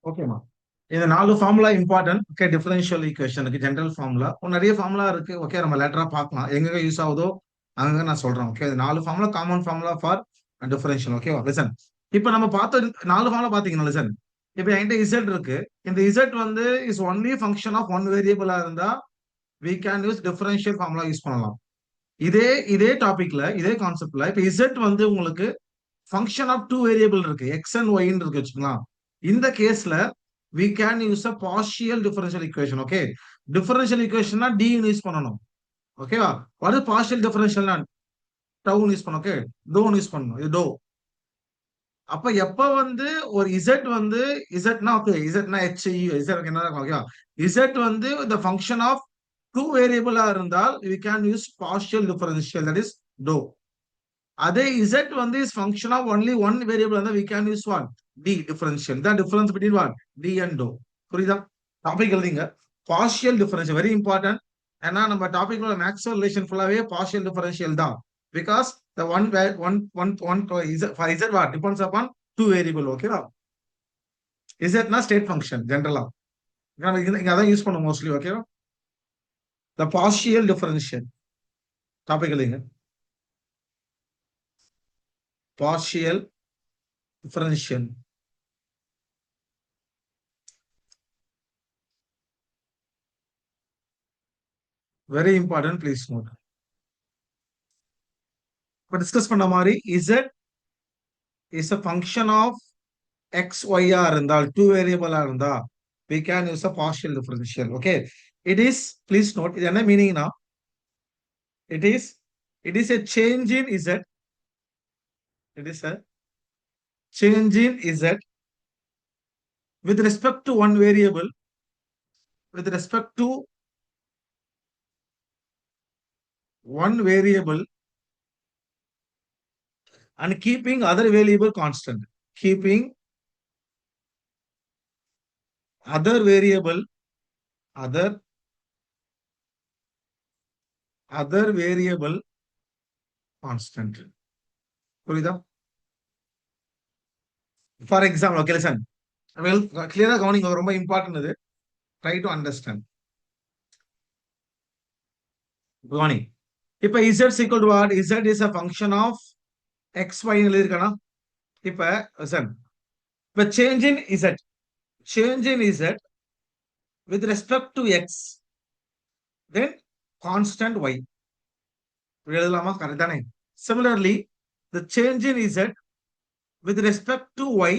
ஓகேமா. இந்த 4 formula important. Okay, differential ஈக்குவேஷனுக்கு ஜெனரல் ஃபார்முலா. நிறைய ஃபார்முலா இருக்கு. ஓகே, நம்ம லேட்டரா பார்க்கலாம். எங்க யூஸ் ஆகுதோ அங்க நான் சொல்றேன். ஓகே, இது 4 formula common formula for differential. ஓகேவா? லிசன். இப்ப நம்ம பார்த்த 4 ஃபார்முலா பாத்தீங்கன்னா லிசன். இப்ப என்கிட்ட இசட் இருக்கு. இந்த இசட் வந்து is only function of one வேரியபிளா இருந்தா we can use differential formula use பண்ணலாம். இதே இதே டாபிக்ல இதே கான்செப்ட்ல இப்ப இசட் வந்து உங்களுக்கு ஃபங்க்ஷன் ஆஃப் டூ வேரியபிள் இருக்கு, எக்ஸ் அண்ட் ஒய்ன்னு இருக்கு வச்சுக்கலாம். இந்த கேஸ்ல we can use a partial differential equation. Okay, differential ஈக்குவேஷன்னா டி யூஸ் பண்ணணும். ஓகேவா? ஒரு பார்ஷியல் டிஃபரன்ஷியல்னா டவுன் யூஸ் பண்ணணும். ஓகே, டோன் யூஸ் பண்ணணும். இது டோ. அப்ப எப்ப வந்து ஒரு இசட் வந்து இசட்னா ஓகே, இசட்னா ஹெச் இசட் என்ன இருக்கும்? ஓகேவா? இசட் வந்து the function of டூ வேரியபிளா இருந்தால் we can use partial differential, that is டோ. அதே z வந்து is function of only one variable இருந்தா we can use what? D differential. The difference between what? D and do. புரியுதா? Topic எழுதிங்க. Partial differential very important. ஏன்னா நம்ம டாபிக்ல Maxwell relation ஃபுல்லாவே பார்ஷியல் டிஃபரன்ஷியல் தான். Because the one for z what depends upon two variable. ஓகேவா? z னா state function ஜெனரலா நம்ம இங்க அதான் யூஸ் பண்ணுவோம் மோஸ்ட்லி. ஓகேவா? the partial differential டாபிக் எழுதிங்க. partial differential. Very important, please note. இப்போ டிஸ்கஸ் பண்ண மாதிரி z is a function of x y ஆ இருந்தால் டூ வேரியபிளா இருந்தா we can use a partial differential. Okay, it is, please note, இது என்ன மீனிங்னா it is a change in z. It is a change in z with respect to one variable, with respect to one variable and keeping other variable constant. Keeping other variable, other variable constant. புரியுதா? For example, okay listen, well கிளியரா கவனிங்க, ரொம்ப important இது. Try to understand. கவனி. இப்ப z equal to what? z is a function of x y எழுதிருக்கனா? இப்ப listen, இப்ப change in z with respect to x, then constant y எழுதலாமா? Correct தானே? Similarly, the change in z with respect to y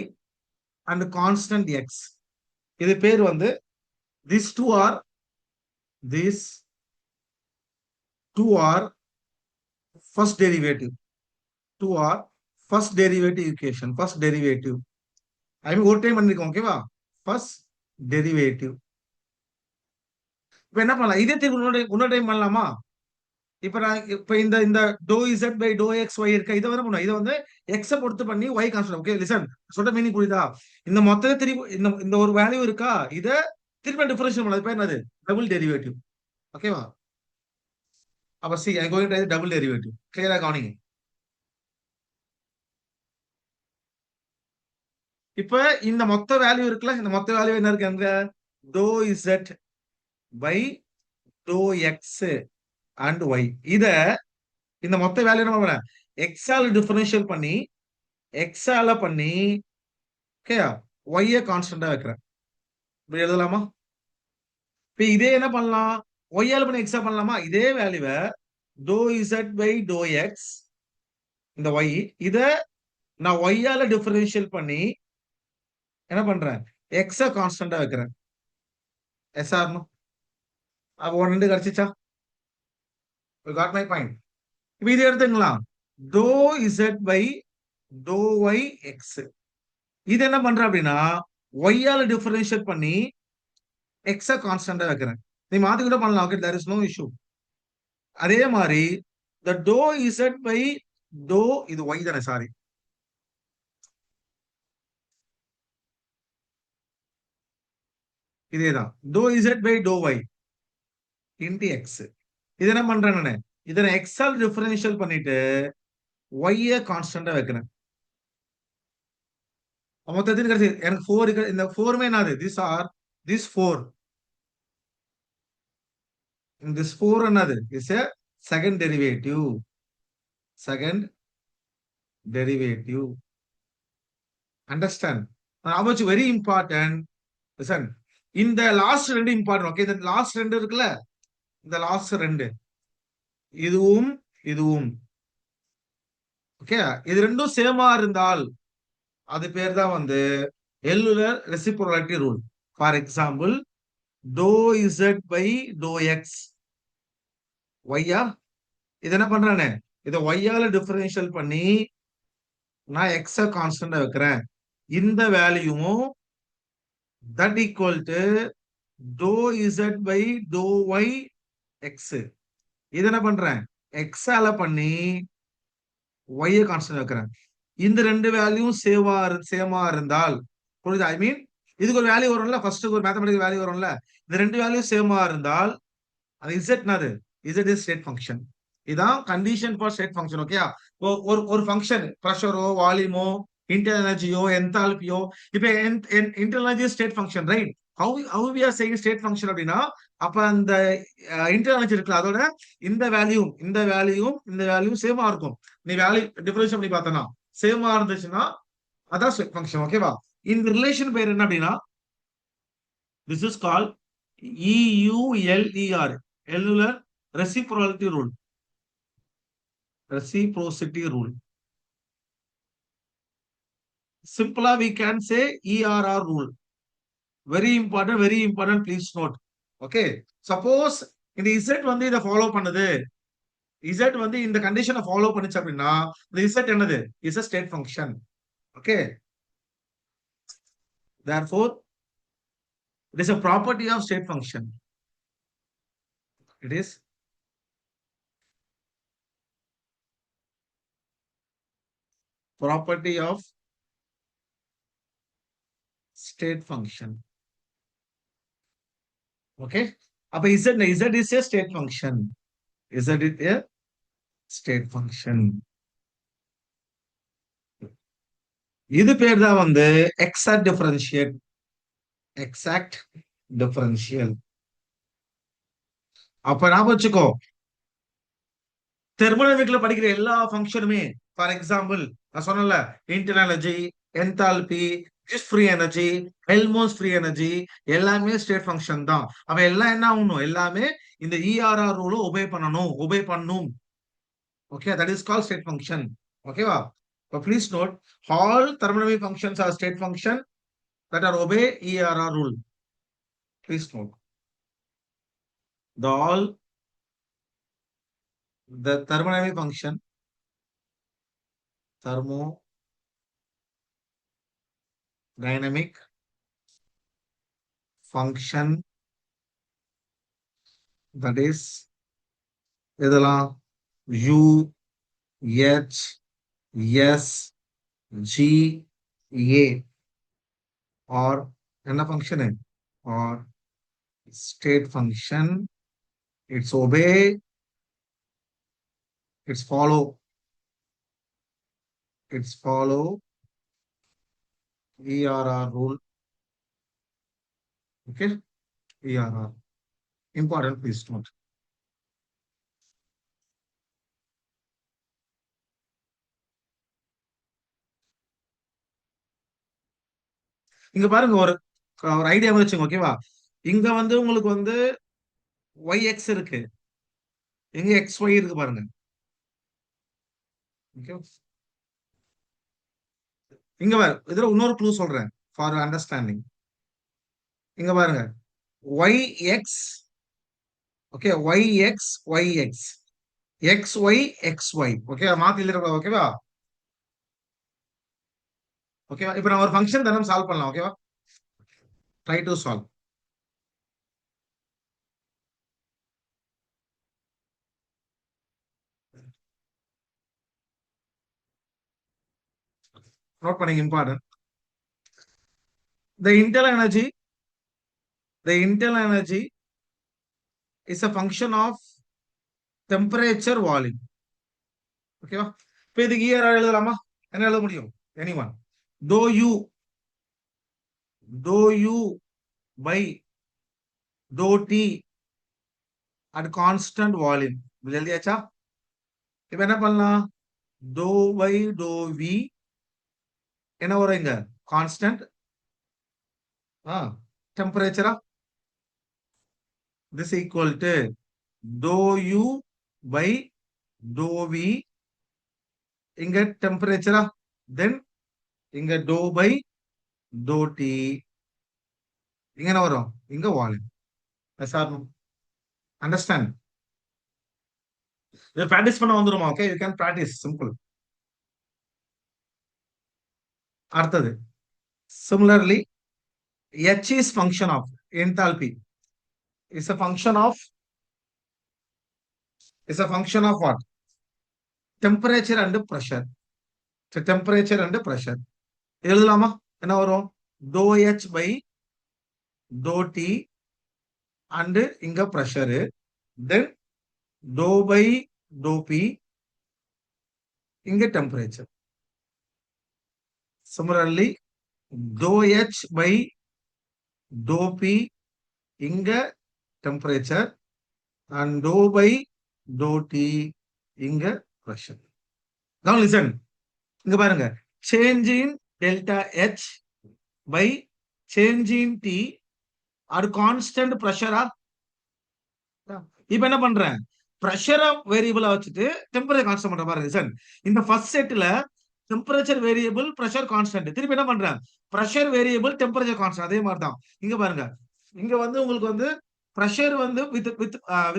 and constant x, இது பேர் வந்து these two are first derivative. Two are first derivative equation. First derivative. I mean, ஒரு time பண்ணிருக்கோம். ஓகேவா? First derivative. இப்ப என்ன பண்ணலாம்? இதே திரும்ப இன்னொரு டைம் பண்ணலாமா? இப்ப இந்த இந்த doe Z by to X Y இருக்க, இதை வந்து பண்ணுவோம். இதை வந்து எக்ஸ பொறுத்து பண்ணி ஒய் கான்ஸ்டன்ட். ஓகே லிசன், சொல்ற மீனிங் புரியுதா? இந்த மொத்தத்தை திருப்பி இந்த ஒரு வேல்யூ இருக்கா, இதை திருப்பி டிஃபரன்ஷியேட் பண்ணது பேர் என்னது? Double derivative. ஓகேவா? அப்ப C I going to double derivative. கிளியரா கவனிங்க. இப்ப இந்த மொத்த வேல்யூ இருக்குல்ல, இந்த மொத்த வேல்யூ என்ன இருக்கு? அங்க doe Z by to X and Y. இத இந்த மொத்த வேல்யூ என்ன பண்ண, எக்ஸால டிஃபரன்ஷியல் பண்ணி எக்ஸால பண்ணி ஓகேயா ஒய்ய கான்ஸ்டன்டா வைக்கிறேன். இப்படி எழுதலாமா? இப்ப இதே என்ன பண்ணலாம்? ஒய்யால பண்ணி எக்ஸா பண்ணலாமா? இதே வேல்யூவை doe Z by to X, இந்த ஒய், இத நான் ஒய்யால டிஃபரன்ஷியல் பண்ணி என்ன பண்றேன்? எக்ஸா கான்ஸ்டன்டா வைக்கிறேன். Yes or no? அப்ப ஒன் ரெண்டு கிடைச்சிச்சா? Got my point. இப்ப இது எடுத்துங்களா, டோ Z by to y x, இது என்ன பண்றேன் அப்படின்னா ஒய்யால டிஃபரன்ஷியேட் பண்ணி எக்ஸா கான்ஸ்டன்டா வைக்கிறேன். நீ மாத்தி கூட பண்ணலாம். Okay, there is no issue. அதே மாதிரி the doe Z by doe, இது ஒய் தானே, சாரி, இதேதான் doe Z by to Y into X. இது என்ன பண்றேன் நானு, இதை எக்ஸால் டிஃபரன்ஷியல் பண்ணிட்டு ஒய்ய கான்ஸ்டன்டா வைக்கிறேன். மொத்தம் எத்தனை கிடைச்சி எனக்கு 4 இந்த 4மே என்னது திஸ் 4 this 4 என்னது is a second derivative understand which very important listen இந்த லாஸ்ட் ரெண்டு இம்பார்ட்டன்ட் ஓகே இந்த லாஸ்ட் ரெண்டு இருக்குல்ல இந்த லாஸ்ட் ரெண்டு இதுவும் இதுவும் ஓகே இது ரெண்டும் சேமா இருந்தால் அது பேர் தான் வந்து Euler reciprocity rule for example டோ இசட் பை டோ எக்ஸ் ஒய்யா இது என்ன பண்றானே இதை ஒய்யால டிஃபரன்ஷியல் பண்ணி நான் எக்ஸ கான்ஸ்டன்டா வைக்கிறேன் இந்த வேல்யூவும் தட் ஈக்குவல் டு டோ Z by to y x இது என்ன பண்றேன் எக்ஸால பண்ணி ஒய்ய கான்ஸ்டன்ட் வைக்கிறேன் இந்த ரெண்டு வேல்யூ சேமா இருந்தால் புரியுது ஐ மீன் இதுக்கு ஒரு வேல்யூ வரும்ல ஃபர்ஸ்ட் ஒரு மேத்தமெட்டிக்கல் வேல்யூ வரும்ல இந்த ரெண்டு வேல்யூ சேமா இருந்தால் அது இசட்னாது இசட் இஸ் ஸ்டேட் ஃபங்க்ஷன் இதான் condition for state function okay ஒரு ஃபங்க்ஷன் ப்ரெஷரோ வால்யூமோ இன்டர்னல் எனர்ஜியோ என்தால்பியோ இப்ப internal energy state function right how we are saying state function அப்படின்னா அப்ப அந்த இன்டர்னல் எனர்ஜி இருக்குல்ல அதோட இந்த வேல்யூ சேமா இருக்கும் நீ வேல்யூ டிஃபரன்ஷியேட் பண்ணி பார்த்தனா சேமா இருந்துச்சுன்னா அதான் ஸ்டேட் ஃபங்க்ஷன் ஓகேவா இந்த ரிலேஷன் பேர் என்ன அப்படின்னா this is call EULER Euler reciprocity rule சிம்பிளா we can say ERR rule very important please note okay suppose இந்த Z வந்து இதை ஃபாலோ பண்ணுது Z வந்து இந்த கண்டிஷனை ஃபாலோ பண்ணுச்சு அப்படின்னா இந்த Z என்னது is a state function okay therefore it is a property of state function it is property of state function okay அப்ப Z is a state function Z is a state function இது பேர் தான் வந்து exact differential அப்ப நான் வச்சுக்கோ தெர்மோடைனமிக்ல படிக்கிற எல்லா ஃபங்க்ஷனுமே ஃபார் எக்ஸாம்பிள் நான் சொன்னல internal energy enthalpy free energy Helmholtz free energy எல்லாமே ஸ்டேட் ஃபங்க்ஷன் தான் அப்ப எல்லாம் என்ன ஆகணும் எல்லாமே இந்த ERR ரூல ஒபே பண்ணும் okay that is call state function ஓகேவா இப்போ please note all thermodynamic functions are state function that are obey ERR rule please note the thermodynamic function that is இதெல்லாம் U H S G A or என்ன function or state function it's obey it's follow ERR rule okay ERR important please note இங்க பாருங்க ஒரு idea வச்சுங்க ஓகேவா இங்க வந்து உங்களுக்கு வந்து YX இருக்கு எங்க XY இருக்கு பாருங்க இங்க பாரு இதுல இன்னொரு க்ளூ சொல்றேன் ஃபார் அண்டர்ஸ்டாண்டிங் இங்க பாருங்க YX okay YX XY XY okay மாத்தி எழுதுறோம் ஓகேவா ஓகேவா இப்போ நான் ஒரு ஃபங்க்ஷன் தானே சால்வ் பண்ணலாம் ஓகேவா ட்ரை டு சால்வ் நோட் பண்ணீங்க important the internal energy is a function of temperature volume ஓகேவா இப்போ இதுக்கு ERR எழுதலாமா என்ன எழுத முடியும் anyone dou U dou u by dou t at constant volume. எழுதியாச்சா? இப்ப என்ன பண்ணலாம்? dou by dou v என்ன வரும் இங்க? Constant டெம்பரேச்சரா? this equal to dou u by dou v இங்க டெம்பரேச்சரா? தென் இங்க dou by dou t இங்க என்ன வரும்? இங்க volume. Yes or no? Understand? இதை பிராக்டிஸ் பண்ண வந்துருமா? Okay, you can practice, simple. அடுத்தது similarly h is function of enthalpy is a function of what? Temperature and pressure. So temperature and pressure எழுதலாமா? என்ன வரும்? dou h by dou t and இங்க pressure, then dou by dou p இங்க temperature. Similarly dou h by dou p இங்க temperature and dou by dou t இங்க pressure. Now listen, இங்க பாருங்க, change in delta h by change in t are constant pressure. இப்ப என்ன பண்றேன்? பிரஷரை வேரியபிளா வச்சுட்டு டெம்பரேச்சர் கான்ஸ்டன்ட் பண்ற பாருங்க. லிசன், இந்த ஃபர்ஸ்ட் செட்ல டெம்பரேச்சர் வேரியபிள், பிரஷர் கான்ஸ்டன்ட். திருப்பி என்ன பண்றேன்? Pressure variable, temperature constant. அதே மாதிரி தான் இங்க பாருங்க. இங்க வந்து உங்களுக்கு வந்து பிரஷர் வந்து with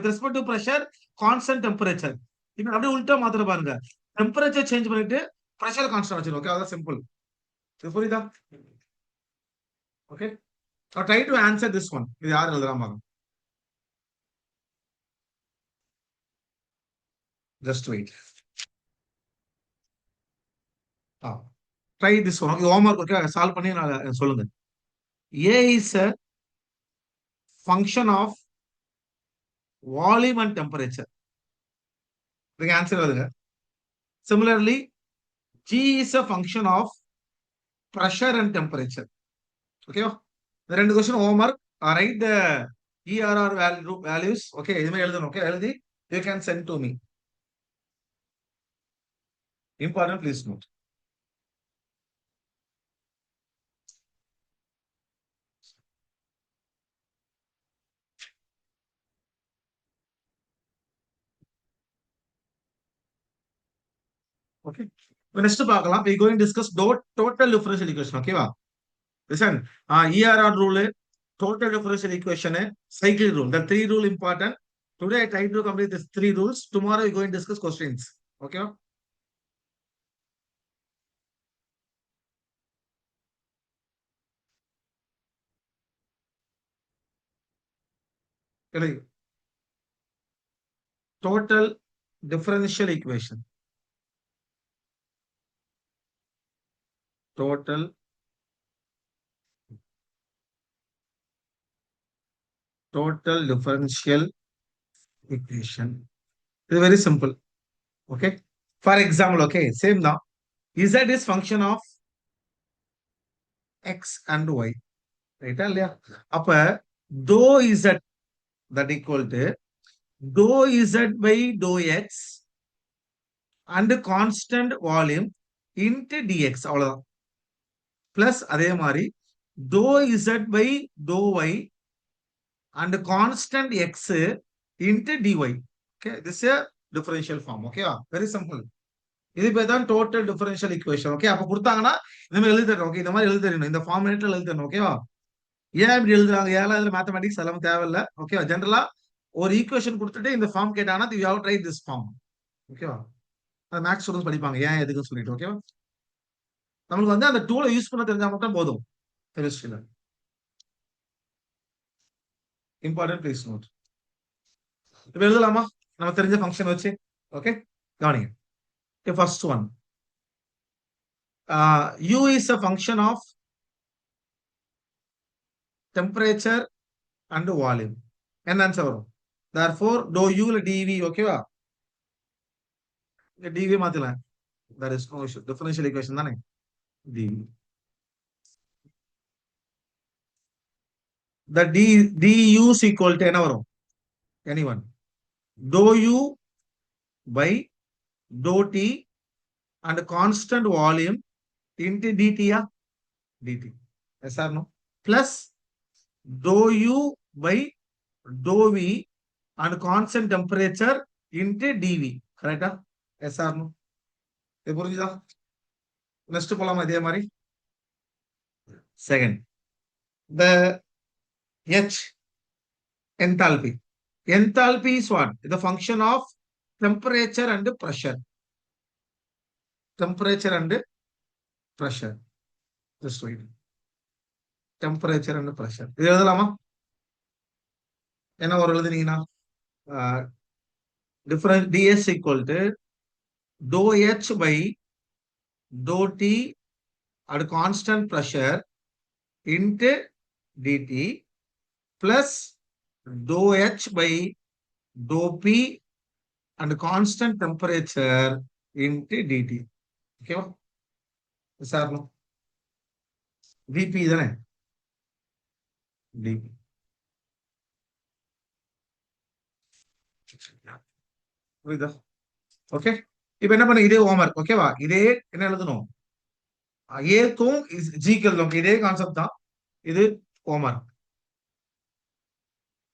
respect to pressure constant temperature. இப்ப அப்படியே உல்டா மாத்திர பாருங்க, டெம்பரேச்சர் சேஞ்ச் பண்ணிட்டு பிரஷர் கான்ஸ்டன்ட் வச்சிருக்கோம். ஓகே, அதான் சிம்பிள். புரியுதா? Okay, try to answer this one. இது யார் எழுதுறாங்க? Just wait. Try this one. Homework okay, solve பண்ணி நான் சொல்லுங்க. A is a function of volume and temperature. இதுக்கு ஆன்சர் எழுதுங்க. Similarly G is a function of pressure and temperature. ஓகேவா? இந்த ரெண்டு क्वेश्चन ஹோம்வொர்க். ரைட் த ERR values. ஓகே, இதுமே எழுதணும். ஓகே, எழுதி you can send to me. Important, please note. Okay, next பார்க்கலாம். we going to discuss total differential equation. ஓகேவா? Listen, ERR rule, total differential equation, cycle rule. The three rule important. Today I tried to complete these three rules. Tomorrow we going to discuss questions. Okay? Total differential equation. Total differential equation. It's very simple. Okay? For example, okay, same now. Z is function of x and y. Right? அப்ப dou z that equal to dou z by dou x and constant volume into dx. அவ்வளவுதான். Plus அதே மாதிரி dou z by dou y and constant x into dy. Okay, this is a differential form. Okay, very simple. இது பேர் தான் total differential equation. Okay, அப்ப கொடுத்தாங்கன்னா இந்த மாதிரி எழுதி தரணும். ஓகே, இந்த மாதிரி எழுதி தரணும், இந்த ஃபார்மேட்ல எழுதி தரணும். ஓகேவா? ஏன் இப்படி எழுதுறாங்க? ஏன்னா இதுல மேத்தமெட்டிக்ஸ் எல்லாம் தேவையில்லை. ஓகேவா? ஜென்ரலா ஒரு ஈக்குவேஷன் கொடுத்துட்டு இந்த ஃபார்ம் கேட்டாங்கன்னா you have try this form. ஓகேவா? அது மேக்ஸ் ஸ்டூடெண்ட்ஸ் படிப்பாங்க ஏன் எதுக்குன்னு சொல்லிட்டு. ஓகேவா? நம்மளுக்கு வந்து அந்த டூலை யூஸ் பண்ண தெரிஞ்சா மட்டும் போதும். கெமிஸ்ட்ரியில இம்பார்ட்டன்ட், ப்ளீஸ் நோட். இப்ப எழுதலாமா நம்ம தெரிஞ்ச ஃபங்க்ஷன் வச்சு? ஓகே, கவனிங்க. First one, u is a function of temperature and volume. என்ன ஆன்சர் வரும்? therefore dou u ல dv. ஓகேவா? இந்த dv மாத்தலாம், there is no issue. differential equation தானே dv. the du is equal to என்ன வரும்? Anyone? Dou u by dou t and constant volume into dt या dt. Yes or no? Plus dou u by dou v and constant temperature into dv. Correct? Yes or no? இது புரிஞ்சுதா? Next போலாமா இதே மாதிரி? Second, the h enthalpy. Enthalpy is what? The function of temperature and pressure. Temperature and pressure. Just wait. Temperature and pressure. இது எழுதலாமா? என்ன ஒரு எழுதுனீங்கன்னா different ds equal to dou h by dou t at constant pressure into dt plus dou h by dou p and constant temperature into dt. Okay? Yes or no? dp தானே? dp. புரியுதா? Okay, இப்போ என்ன பண்ண, இதே homework. ஓகேவா? இதே என்ன எழுதணும், ஏக்கும் ஜிக்கு எழுதணும். இதே கான்செப்ட் தான் இது. Homework.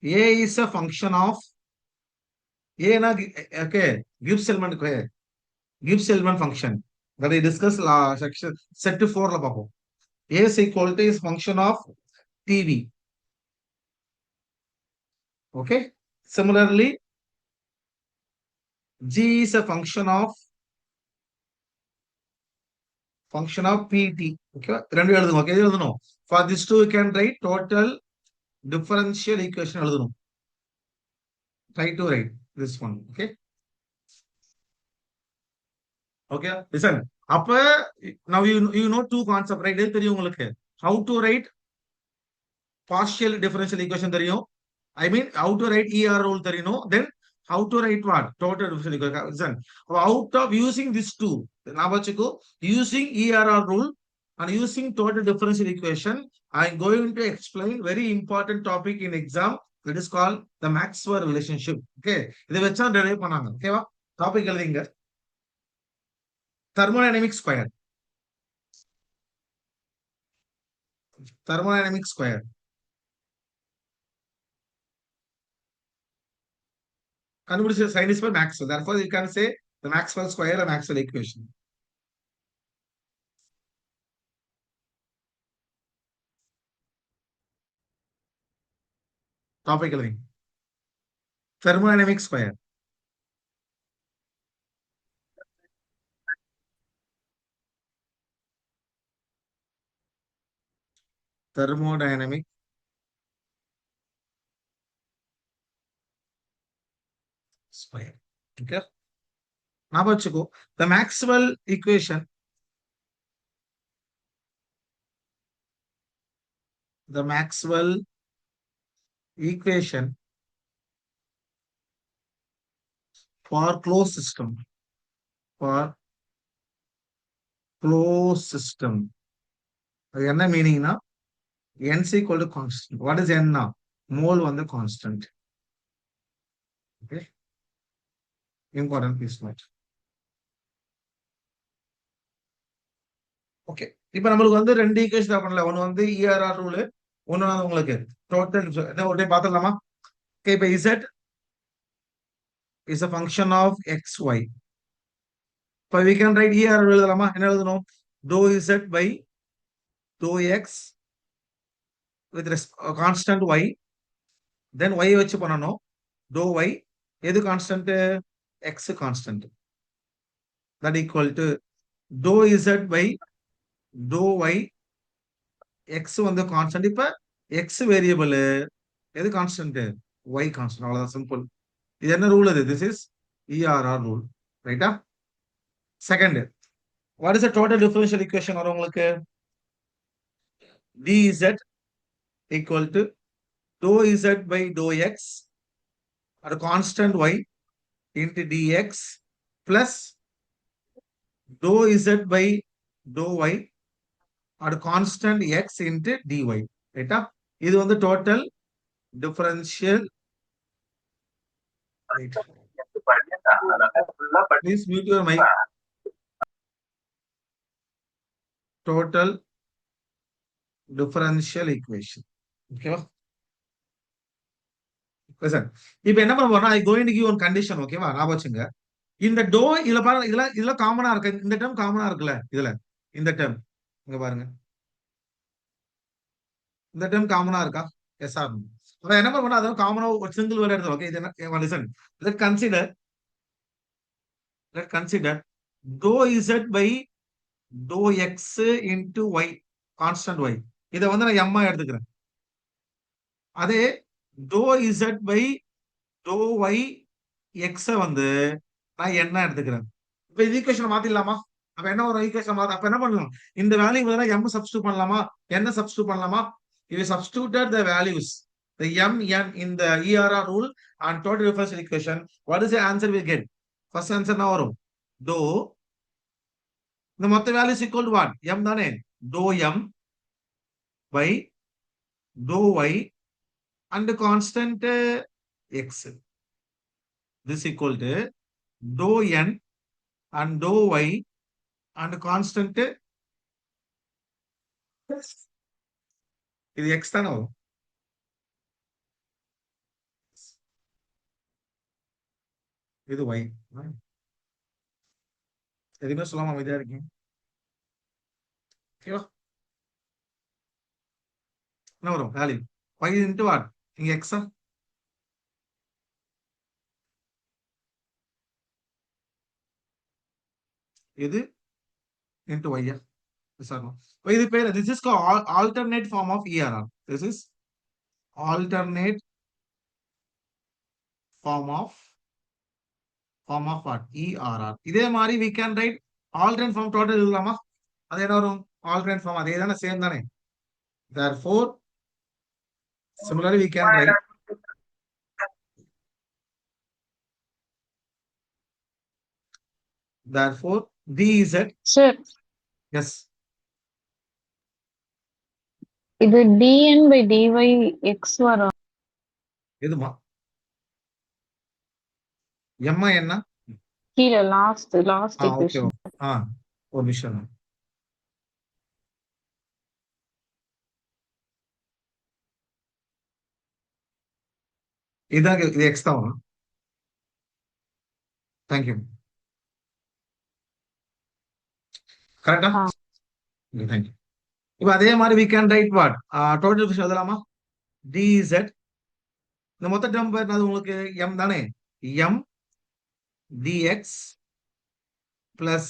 a is a function of a na, okay, Gibbs element Gibbs element function that I discussed section set 4 la paapom. a is equal to is function of tv. Okay, similarly g is a function of pt. Okay, rendu எழுதுங்க. Okay, எழுதணும். For this two you can write total differential equation எழுதணும். Try to write this one. Okay, okay, listen. அப்ப now you know two concept, right? இது தெரியும் உங்களுக்கு. How to write partial differential equation தெரியும். I mean how to write ER rule தெரியணும். Then how to write what? Total differential equation. Listen. Out of using this two, ஞாபகம் using ERR rule and using total differential equation, I am going to explain very important topic in exam. That is called the Maxwell relationship. Okay, இதை வச்சா derive பண்ணாங்க. ஓகேவா? Topic எழுதிங்க. Thermodynamic square. Thermodynamic square. கண்டுபிடிச்ச sign is by Maxwell. Therefore, you can say the Maxwell square or Maxwell equation. Topic எழுதிங்க. Thermodynamic square. Thermodynamic square. Okay, ஞாபகம் வச்சுக்கோ. The Maxwell equation, the Maxwell equation for closed system, for closed system. அது என்ன மீனிங்னா, n is equal to constant. What is n now? Mole வந்து constant. Okay, important piece note. Okay, இப்போ நம்மளுக்கு வந்து ரெண்டு equation பண்ணல. ஒன்னு வந்து ERR ரூல், ஒன்னு வந்து உங்களுக்கு டோட்டல். ஒரு டைம் பார்த்துடலாமா? ஓகே, இப்போ z is a function of xy. இப்போ we can write ERR எழுதலாமா? என்ன எழுதணும்? dou z by dou x with constant y. Then y வச்சு பண்ணணும். dou y எது constant? x constant. that equal to dou z by dou y. x வந்து constant. இப்ப x variable எது constant? y constant. அவ்வளவுதான், சிம்பிள். இது என்ன rule? இது திஸ் இஸ் ERR ரூல். ரைட்டா? Second, what is the total differential equation வரும் உங்களுக்கு? dz equal to dou z by dou x at a constant y into dx plus dou z by dou y at a constant x into dy. ரைட்டா? இது வந்து total differential. Please mute your mic. Total differential equation. ஓகேவா? இப்ப என்ன பண்ண போறோம்னா, I going to give one condition. ஓகேவா? ஞாபகம் வச்சுங்க. இந்த டோ இதுல பாருங்க, இதுல காமனா இருக்கு. இந்த டேர்ம் காமனா இருக்குல்ல இதுல. இந்த டேர்ம் இங்க பாருங்க. இந்த டேர்ம் காமனா இருக்கா? Yes or no? அப்ப என்ன பண்ண, அதாவது காமனா ஒரு சிங்கிள் வேர்ட் எடுத்து. ஓகே, இது என்ன லிசன். லெட் கன்சிடர், டோ Z by to x into y, constant y. இதை வந்து நான் எம்மா எடுத்துக்கிறேன். அதே டோ Z by to y x வந்து நான் என்ன எடுத்துக்கிறேன். இப்ப இது ஈக்குவேஷன் மாத்திடலாமா? அப்ப என்ன ஒரு ஈக்குவேஷன் மாத்த, அப்ப என்ன பண்ணலாம்? இந்த வேல்யூ பதிலா m சப்ஸ்டிட்யூட் பண்ணலாமா? என்ன சப்ஸ்டிட்யூட் பண்ணலாமா? you substituted the values, the m n in the ERR rule and total differential equation. What is the answer we get? First answer என்ன வரும்? dou இந்த மொத்த value is equal to what? m தானே? dou m by dou y and constant x. This equal to dou n and dou y and constant. இது x தானே வரும். இது y. எதுவுமே சொல்லாம அமைதியா இருக்கீங்க. ஓகேவா? என்ன வரும் வேல்யூ? y into what? இங்க x. இது into y. Yes or no? இது பேர், this is called alternate form of ERR. This is alternate form of what? ERR. இதே மாதிரி we can write alternate form total எழுதலாமா? அது என்ன வரும்? alternate form அதே தானே, சேம் தானே. Therefore similarly we can write therefore dz. Sir, Yes. இது dn by dy x வரும். எதுமா எம்மா என்ன? கீழ லாஸ்ட் ஓகே. equation. ஒரு நிமிஷம். இதான் இது எக்ஸ் தான் வரும். தேங்க்யூ. கரெக்டா? தேங்க்யூ. இப்ப அதே மாதிரி we can write what? Total differential எழுதலாமா? dz. இந்த மொத்த டேர்ம் பேர் அது உங்களுக்கு m தானே. m dx plus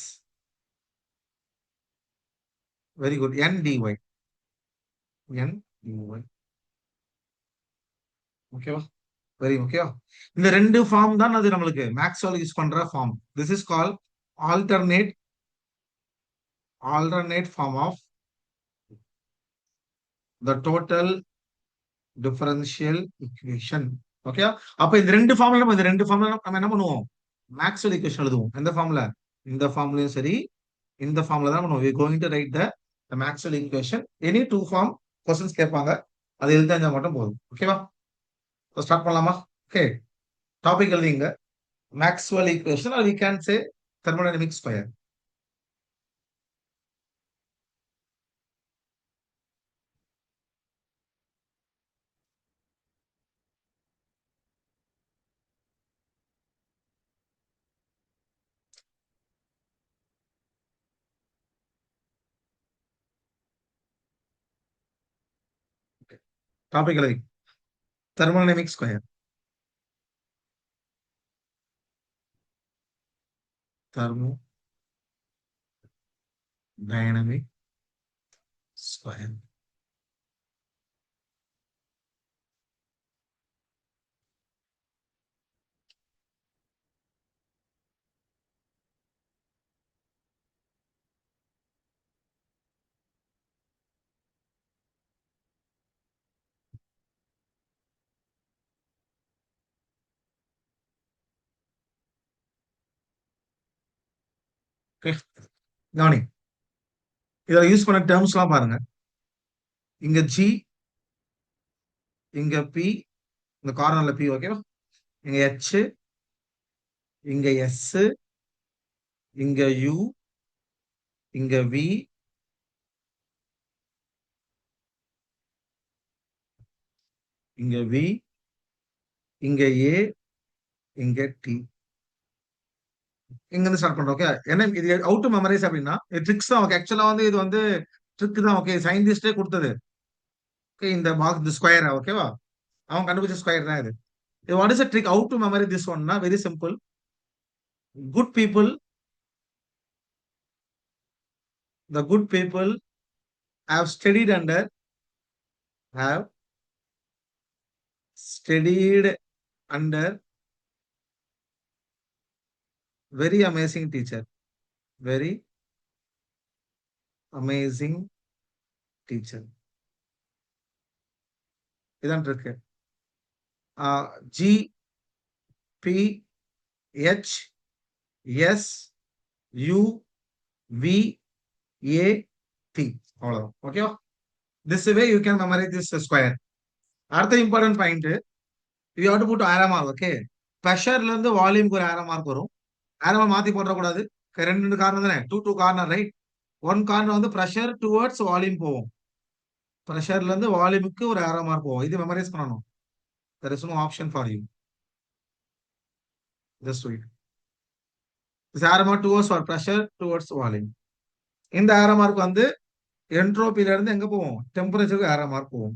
very good n dy. n dy. ஓகேவா? வெரி ஓகேவா? இந்த ரெண்டு ஃபார்ம் தான் அது நம்மளுக்கு மேக்ஸ்வெல் யூஸ் பண்ற form. This is call alternate form of the total differential equation. ஓகே, அப்ப இந்த ரெண்டு ஃபார்ம்ல நம்ம என்ன பண்ணுவோம்? மேக்ஸ்வெல் ஈக்குவேஷன் எழுதுவோம். எந்த ஃபார்ம்ல? இந்த ஃபார்ம்லயும் சரி, இந்த ஃபார்ம்ல தான் பண்ணுவோம். we are going to write the maxwell equation. any two form questions கேட்பாங்க, அது எழுதினா மட்டும் போதும். ஓகேவா? ஸ்டார்ட் பண்ணலாமா? ஓகே, டாபிக் எழுதிங்க. Maxwell equation or we can say thermodynamic square. Topic எழுதி thermodynamic square. thermodynamic square. Okay, கவனி. இதில் யூஸ் பண்ண டேர்ம்ஸ் எல்லாம் பாருங்க. இங்க ஜி இங்க பி, இந்த கார்னர்ல பி, ஓகேவா? இங்க ஹெச், இங்க எஸ், இங்க யூ, இங்க வி, இங்க வி, இங்க ஏ, இங்க டி. இங்க இருந்து ஸ்டார்ட் பண்றோம். ஓகே, என்ன இது அவுட் டு மெமரைஸ் அப்படின்னா ட்ரிக்ஸ் தான். ஓகே, ஆக்சுவலா வந்து இது வந்து ட்ரிக் தான். ஓகே, சயின்டிஸ்டே கொடுத்தது. ஓகே, இந்த பாக்ஸ் இந்த ஸ்கொயர், ஓகேவா? அவன் கண்டுபிடிச்ச ஸ்கொயர் தான் இது. What is a trick how to memory this one na? Very simple. Good people, the good people have studied under, have studied under very amazing teacher. Very amazing teacher. இதான் இருக்கு. G P H S U V A T. அவ்வளவுதான். ஓகேவா? This way you can memorize this square. அடுத்த important point, you have to put arrow mark. Okay, ப்ரெஷர்ல இருந்து வால்யூம்க்கு ஒரு ஆரோ mark வரும். ஆரோ மாத்தி போடக்கூடாது. ரெண்டு கார்னர் தானே, two corner, right? One corner வந்து ப்ரெஷர் டுவர்ட்ஸ் வால்யூம் போவோம். ப்ரெஷர்ல இருந்து வால்யூமுக்கு ஒரு ஆரோ மார்க் போவோம். இது மெமரைஸ் பண்ணணும். there is no option for you, just do it. this arrow mark towards for pressure towards volume. இந்த ஆரோ மார்க் வந்து என்ட்ரோபில இருந்து எங்க போவோம்? டெம்பரேச்சருக்கு ஆரோ மார்க் போவோம்.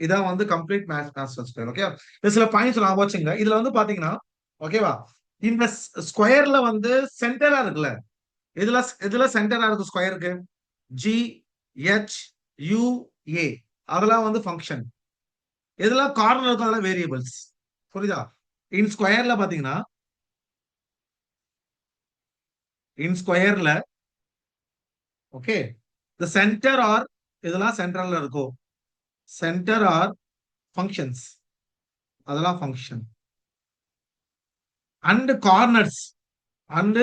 இதான் வந்து கம்ப்ளீட் மேத்ஸ் ஸ்கொயர். ஓகே, சில பாயிண்ட்ஸ் நான் வச்சுங்க. இதுல வந்து பாத்தீங்கன்னா, ஓகேவா, இந்த ஸ்கொயர்ல வந்து சென்டரா இருக்குல்ல, இதுல இதுல சென்டரா இருக்கு ஸ்கொயருக்கு. ஜி ஹெச் யூ ஏ அதெல்லாம் வந்து ஃபங்க்ஷன். இதெல்லாம் கார்னர் இருக்கும், அதெல்லாம் வேரியபிள்ஸ். புரியுதா? இன் ஸ்கொயர்ல பாத்தீங்கன்னா, இன் ஸ்கொயர்ல ஓகே, தி சென்டர் ஆர் இதெல்லாம் சென்டர்ல இருக்கும். சென்டர் ஆர் ஃபங்க்ஷன்ஸ், அதெல்லாம் function. And corners, and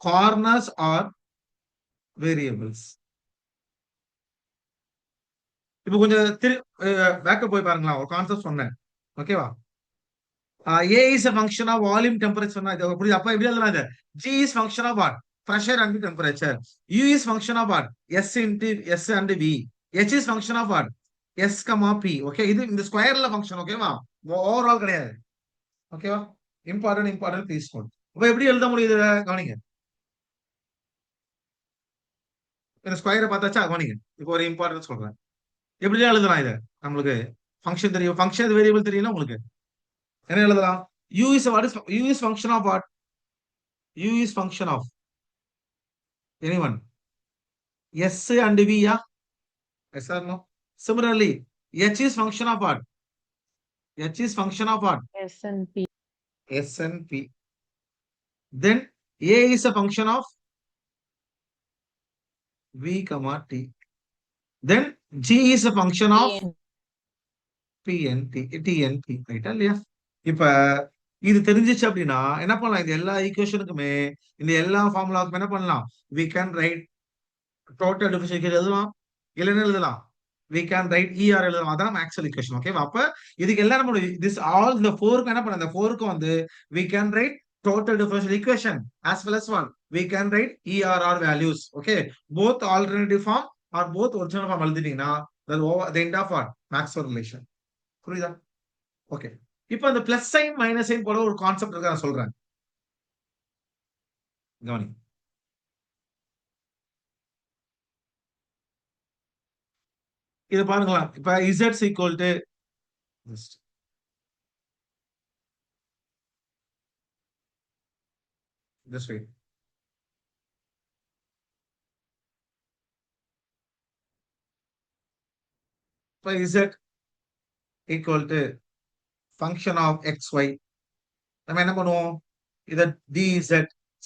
corners are variables. இப்போ கொஞ்சம் பேக்கப் போய் பாருங்களா, ஒரு கான்செப்ட் சொன்னேன். ஓகேவா? A is a function of volume temperature. புரியுது? அப்ப எப்படி எழுதலாம் இது? G is function of what? Pressure and temperature. U is function of what? S into S and V. H is function of what? S, P. Okay, இது இந்த ஸ்கொயர்ல function. ஓகேவா? Overall கிடையாது. ஓகேவா? Important please note. அப்ப எப்படி எழுத முடியுது கவனிங்க. இந்த ஸ்கொயரை பார்த்தாச்சா? கவனிங்க. இப்போ ஒரு இம்பார்ட்டன்ட் சொல்றேன். எப்படி எழுதலாம் இதை? நம்மளுக்கு ஃபங்க்ஷன் தெரியும், ஃபங்க்ஷன் வேரியபிள் தெரியல உங்களுக்கு. என்ன எழுதலாம்? U is what is U is function of what? U is function of anyone? S and V, yeah? Yes or no? Similarly, H is function of what? H is function of what? S and P. S and P. Then A is a function of V, T. Then G is a function of P and T, T and P. Right? இல்லையா? இப்ப இது தெரிஞ்சிச்சு அப்படின்னா என்ன பண்ணலாம்? இந்த எல்லா ஈக்குவேஷனுக்குமே, இந்த எல்லா ஃபார்முலாவுக்கும் என்ன பண்ணலாம்? We can write total differential equation எழுதலாம், இல்லைன்னு எழுதலாம். We can write ER எழுதலாம். அதான் மேக்ஸ்வெல் ஈக்குவேஷன். ஓகே, அப்ப இதுக்கு எல்லாம் நம்ம this all இந்த 4க்கு என்ன பண்ண, இந்த 4க்கு வந்து we can write total differential equation as well as one we can write ERR values. Okay, both alternative form or both original form எழுதிட்டீங்கன்னா the end of what? Maxwell relation. புரியுதா? Okay, இப்போ அந்த plus sign minus sign போல ஒரு concept இருக்கு, நான் சொல்றேன். கவனி. இது பாருங்களா, இப்ப Z equal to this way. இப்ப Z equal to function of xy. நம்ம என்ன பண்ணுவோம்? இத dz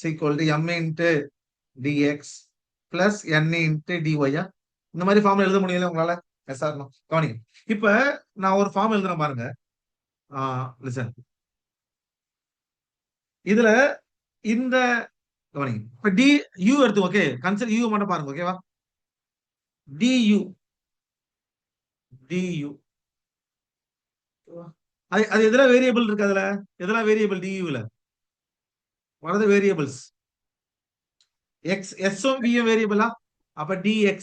equal to m into dx plus n into dy. இந்த மாதிரி ஃபார்ம் எழுத முடியல உங்களால? Yes or no? கவனிங்க. இப்ப நான் ஒரு ஃபார்ம் எழுதுறேன் பாருங்க. லிசன். இதுல இந்த கவனிங்க. இப்ப டி யூ எடுத்து, ஓகே, கன்சிடர் யூ மட்டும் பாருங்க. ஓகேவா? D u du. அது அது எதெல்லாம் வேரியபிள் இருக்கு அதுல? எதெல்லாம் வேரியபிள் duல? what are the variables? x s உம் v உம் வேரியபிளா? அப்ப dx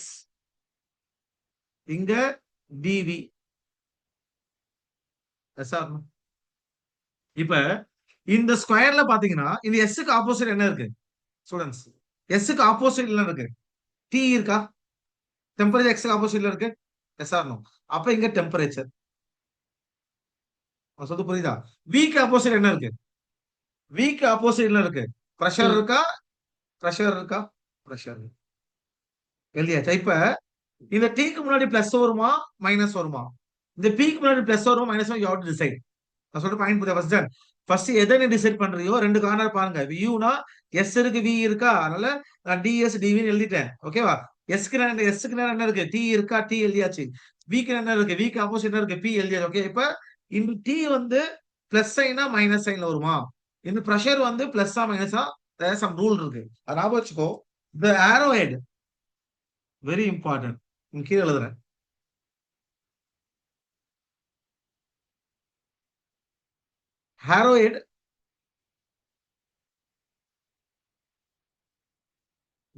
இங்க dv. S or no? இப்ப இந்த ஸ்கொயர்ல பாத்தீங்கன்னா இந்த எஸ்க்கு ஆப்போசிட் என்ன இருக்கு ஸ்டூடெண்ட்ஸ்? எஸ்க்கு ஆப்போசிட் என்ன இருக்கு? டி இருக்கா? டெம்பரேச்சர் எக்ஸ்க்கு ஆப்போசிட்ல இருக்கு. Yes or no? அப்ப இங்க டெம்பரேச்சர். சொல்றது புரியுதா? விக்கு ஆப்போசிட் என்ன இருக்கு? விக்கு ஆப்போசிட் என்ன இருக்கு? Pressure T. இருக்கா? பிரஷர் இருக்கா? பிரஷர். எழுதியாச்சா? இப்ப இந்த டீக்கு முன்னாடி பிளஸ் வருமா மைனஸ் வருமா? இந்த பீக்கு முன்னாடி பிளஸ் வருமா மைனஸ் வருமா? You have to decide. நான் சொல்ற பாயிண்ட் புரியுதா? ஃபர்ஸ்ட் ஃபர்ஸ்ட் எதை நீ டிசைட் பண்றியோ ரெண்டு கார்னர் பாருங்க. வியூனா எஸ் இருக்கு வி இருக்கா? அதனால நான் டிஎஸ் டிவின்னு எழுதிட்டேன். ஓகேவா? எஸ்க்கு நேரம் என்ன இருக்கு? டி இருக்கா? டி எழுதியாச்சு. விக்கு என்ன இருக்கு? விக்கு ஆப்போசிட் என்ன இருக்கு? பி எழுதியாச்சு. ஓகே. இப்ப இந்த டி வந்து பிளஸ் சைனா மைனஸ் சைன்ல வருமா? இந்த பிரஷர் வந்து பிளஸ்ஸா மைனஸா? சம் ரூல் இருக்கு. அது ஞாபகம் வச்சுக்கோ. இந்த ஆரோ ஹெட் வெரி இம்பார்ட்டன்ட். கீழே எழுதுறேன். arrow head,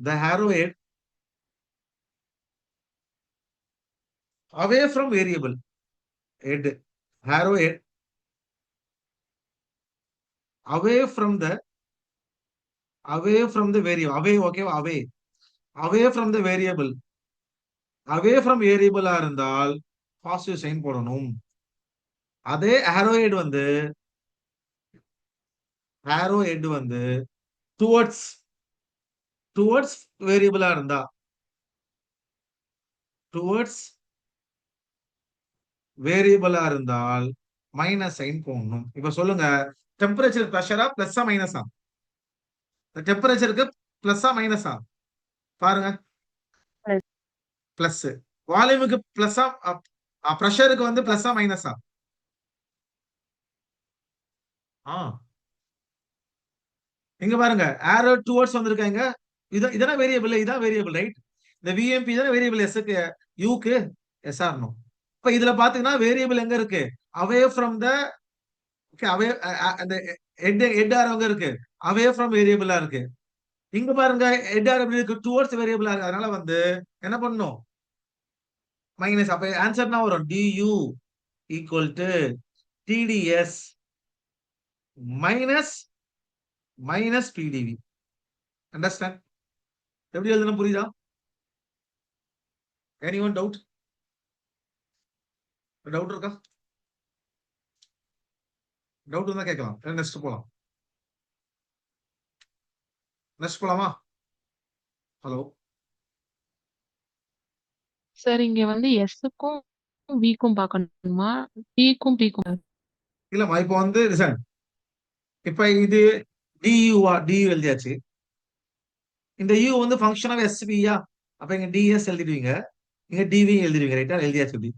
the arrow head away from variable head, arrow head away from the variable, away, okay, away from the variable, away from variable ஆ இருந்தால் பாசிட்டிவ் சைன் போடணும். அதே arrow head வந்து towards வேரியபிளா இருந்தா towards வேரியபிளா இருந்தால் minus sign போடணும். இப்ப சொல்லுங்க, temperature பிரஷரா பிளஸ்ஸா மைனஸா? டெம்பரேச்சருக்கு பிளஸ்ஸா மைனஸா? பாருங்க. Plus. பிளஸ். வால்யூமுக்கு பிளஸ்ஸா? பிரஷருக்கு வந்து பிளஸ்ஸா மைனஸா? இங்க பாருங்க, ஆரோ டுவர்ட்ஸ் வந்திருக்காங்க. இதான வேரியபிள், இதான் வேரியபிள் ரைட்? இந்த விஎம்பி தான வேரியபிள் எஸ்க்கு யூக்கு. Yes or no? இப்ப இதுல பாத்தீங்கன்னா வேரியபிள் எங்க இருக்கு? அவே ஃப்ரம் த, ஓகே, அவே அந்த ஹெட் ஆர் எங்க இருக்கு? அவே ஃப்ரம் வேரியபிளா இருக்கு. இங்க பாருங்க, ஹெட் ஆர் எப்படி இருக்கு? டுவர்ட்ஸ் வேரியபிளா இருக்கு. அதனால வந்து என்ன பண்ணணும்? மைனஸ். அப்ப ஆன்சர் என்ன வரும்? du equal to TdS minus PdV. Understand? எப்படி எழுதணும் புரியுதா? Anyone doubt? டவுட் இருக்கா? டவுட் இருந்தா கேட்கலாம். நெக்ஸ்ட் போலாம். நெக்ஸ்ட் போலாமா? ஹலோ? சார் இங்க வந்து எஸ்க்கும் விக்கும் பார்க்கணுமா? டிக்கும் பிக்கும்? இல்லம்மா, இப்போ வந்து லிசன். இப்ப இது டியூ எழுதியாச்சு. இந்த யூ வந்து ஃபங்க்ஷன் ஆஃப் எஸ்பியா? அப்ப இங்க டிஎஸ் எழுதிடுவீங்க, இங்க டிவி எழுதிடுவீங்க. ரைட்டா? எழுதியாச்சு. இப்படி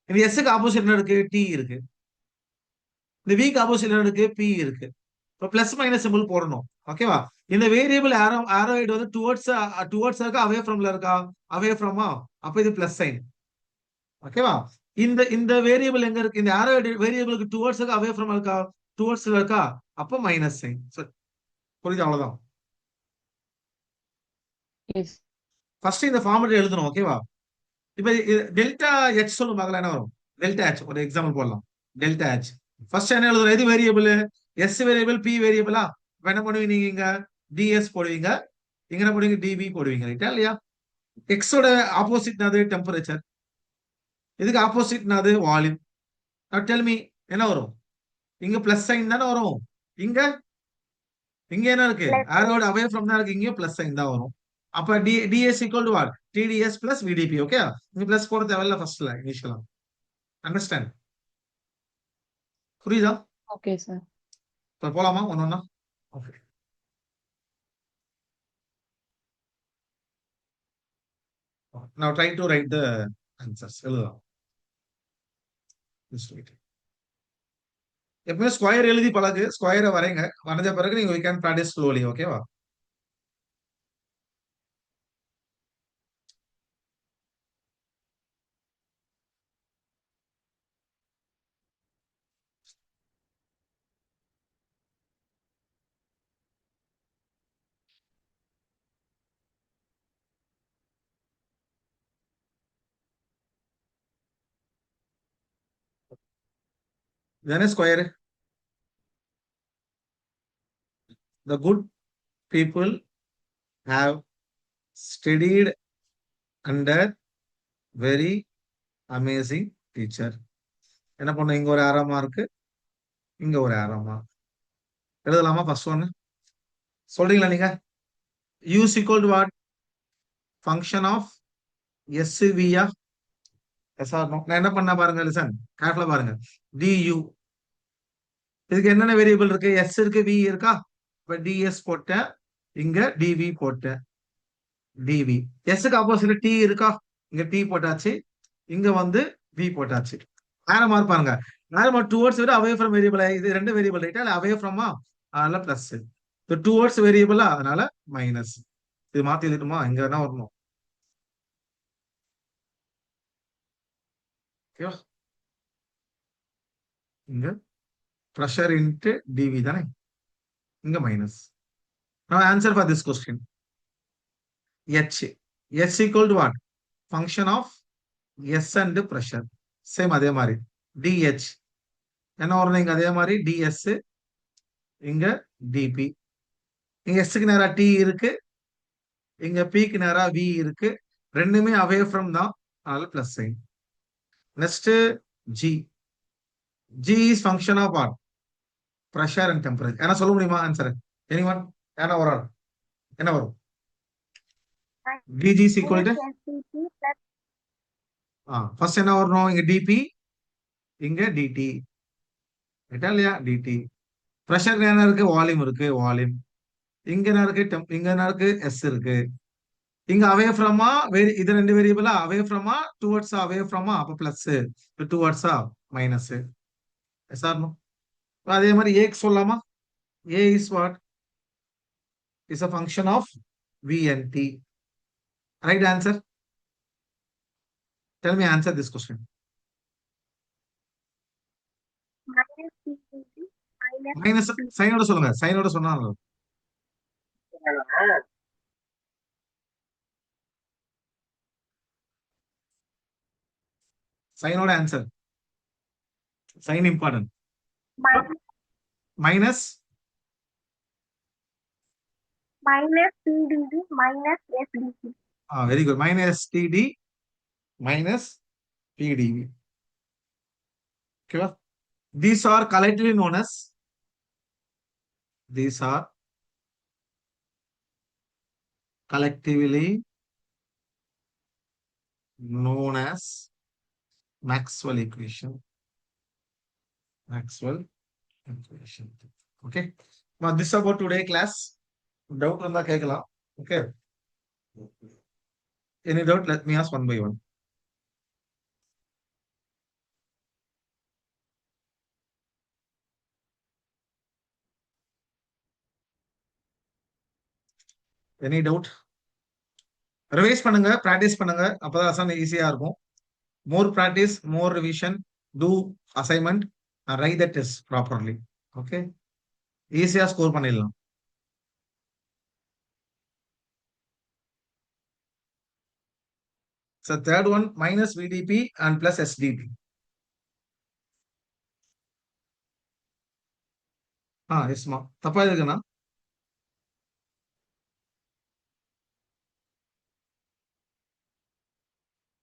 இந்த எஸ்க்கு ஆப்போசிட் என்ன இருக்கு? டி இருக்கு. இந்த விக்கு ஆப்போசிட் என்ன இருக்கு? பி இருக்கு. இப்போ பிளஸ் மைனஸ் சிம்பிள் போடணும். ஓகேவா? இந்த வேரியபிள் ஆரோயிட் வந்து டுவர்ட்ஸ் இருக்கா அவே ஃப்ரம்ல இருக்கா? அவே ஃப்ரமா? அப்ப இது பிளஸ் சைன். ஓகேவா? இந்த வேரியபிள் எங்க இருக்கு? இந்த ஆரோயிட் வேரியபிளுக்கு டுவர்ட்ஸ் இருக்கா அவே ஃப்ரம் இருக்கா? டுவர்ட்ஸ்ல இருக்கா? அப்ப மைனஸ் சைன். புரியுது? அவ்வளவுதான். Yes. ஃபர்ஸ்ட் இந்த ஃபார்முலா எழுதணும். ஓகேவா? இப்ப டெல்டா ஹெச் சொல்லும் பார்க்கலாம் என்ன வரும்? டெல்டா ஹெச் ஒரு எக்ஸாம்பிள் போடலாம். டெல்டா ஹெச் ஃபர்ஸ்ட் என்ன எழுதணும்? எது வேரியபிள்? எஸ் வேரியபிள், பி வேரியபிளா? என்ன பண்ணுவீங்க நீங்க? இங்க டிஎஸ் போடுவீங்க, இங்க என்ன போடுவீங்க? டிபி போடுவீங்க. ரைட்டா இல்லையா? எக்ஸோட ஆப்போசிட் அது டெம்பரேச்சர், இதுக்கு ஆப்போசிட் அது வால்யூம். டெல் மீ என்ன வரும்? இங்க பிளஸ் சைன் தானே வரும். இங்க என்ன இருக்கு? Plus. ஆரோட அவே ஃப்ரம் தான் இருக்கு. இங்கேயும் பிளஸ் சைன் தான் வரும். அப்ப dS equal to what? TdS plus VdP. Okay, இங்க பிளஸ் போட தேவையில்ல ஃபர்ஸ்ட்ல இனிஷியலா. அண்டர்ஸ்டாண்ட்? புரியுதா? Okay, sir. இப்ப போலாமா ஒன்னொன்னா? Okay. Now try to write the answers. எழுதலாம். Just wait. எப்பவுமே ஸ்கொயர் எழுதி பழகு. ஸ்கொயரை வரைங்க. வரைஞ்ச பிறகு நீங்க we can practice slowly. ஓகேவா? தானே square. The good people have studied under very amazing teacher. என்ன பண்ண, இங்க ஒரு ஆரோ மார்க், இங்க ஒரு ஆரோ மார்க் எழுதலாமா? ஃபர்ஸ்ட் ஒன்னு சொல்றீங்களா நீங்க? U is equal to what? Function of எஸ்வியா. Yes or no? நான் என்ன பண்ண பாருங்க, லிசன் கேர்ஃபுல்லா பாருங்க. டியூ, இதுக்கு என்னென்ன வேரியபிள் இருக்கு? எஸ் இருக்கு, வி இருக்கா? இப்ப டிஎஸ் போட்டேன், இங்க டிவி போட்டேன். டிவி எஸ்க்கு ஆப்போசிட் டி இருக்கா? இங்க டி போட்டாச்சு, இங்க வந்து வி போட்டாச்சு. ஆரோ மார்க் பாருங்க. ஆரோ மார்க் டுவர்ட்ஸ் விட அவே ஃப்ரம் வேரியபிள். இது ரெண்டு வேரியபிள் ரைட்டா, இல்ல அவே ஃப்ரமா? அதனால பிளஸ். டுவர்ட்ஸ் வேரியபிளா, அதனால மைனஸ். இது மாத்தி எழுதணுமா? இங்க என்ன வரணும்? ஓகேவா? இங்க pressure into dv தானே, இங்க minus. now answer for this question, h equal to what? function of s and pressure. same அதே மாதிரி dh என்ன வரணும்? இங்க அதே மாதிரி ds, இங்க dp. இங்க s க்கு நேரா t இருக்கு, இங்க p க்கு நேரா v இருக்கு. ரெண்டுமே away from தான், அதனால plus sign. Next g. g is function of what? pressure and temperature. என்ன சொல்ல முடியுமா ஆன்சர்? எனிவன்? என்ன வரும்? என்ன வரும்? dg is equal to first என்ன வரணும்? இங்க dp, இங்க dt ரைட்டா இல்லையா? dt. பிரஷர் என்ன இருக்கு? வால்யூம் இருக்கு, வால்யூம். இங்க என்ன இருக்கு? இங்க என்ன இருக்கு? s இருக்கு. இங்க அவே ஃப்ரமா, இது ரெண்டு வேரியபிளா? அவே ஃப்ரமா டுவர்ட்ஸ், அவே ஃப்ரமா, அப்ப பிளஸ். டுவர்ட்ஸா மைனஸ். Yes or no? அதே மாதிரி a க்கு சொல்லலாமா? a is what? is a function of v and t. right answer? tell me answer this question. Minus சைனோட சொல்லுங்க, சைனோட சொன்னா சைனோட answer. Sign important. Minus TDD minus SDC. Very good. Minus TD minus PDV. ஓகேவா? these are collectively known as, these are collectively known as Maxwell equation. Maxwell equation. Okay. Now this is about today class. Doubt இருந்தா கேட்கலாம். Okay. Any doubt? Let me ask one by one. Any doubt? Revise பண்ணுங்க, practice பண்ணுங்க, அப்பதான் assign ஈஸியா இருக்கும். More practice, more revision, do assignment, write the test properly. Okay, ஈஸியா score பண்ணிடலாம். So third one, minus VDP and plus SDP. எஸ்மா தப்பா இருக்குண்ணா?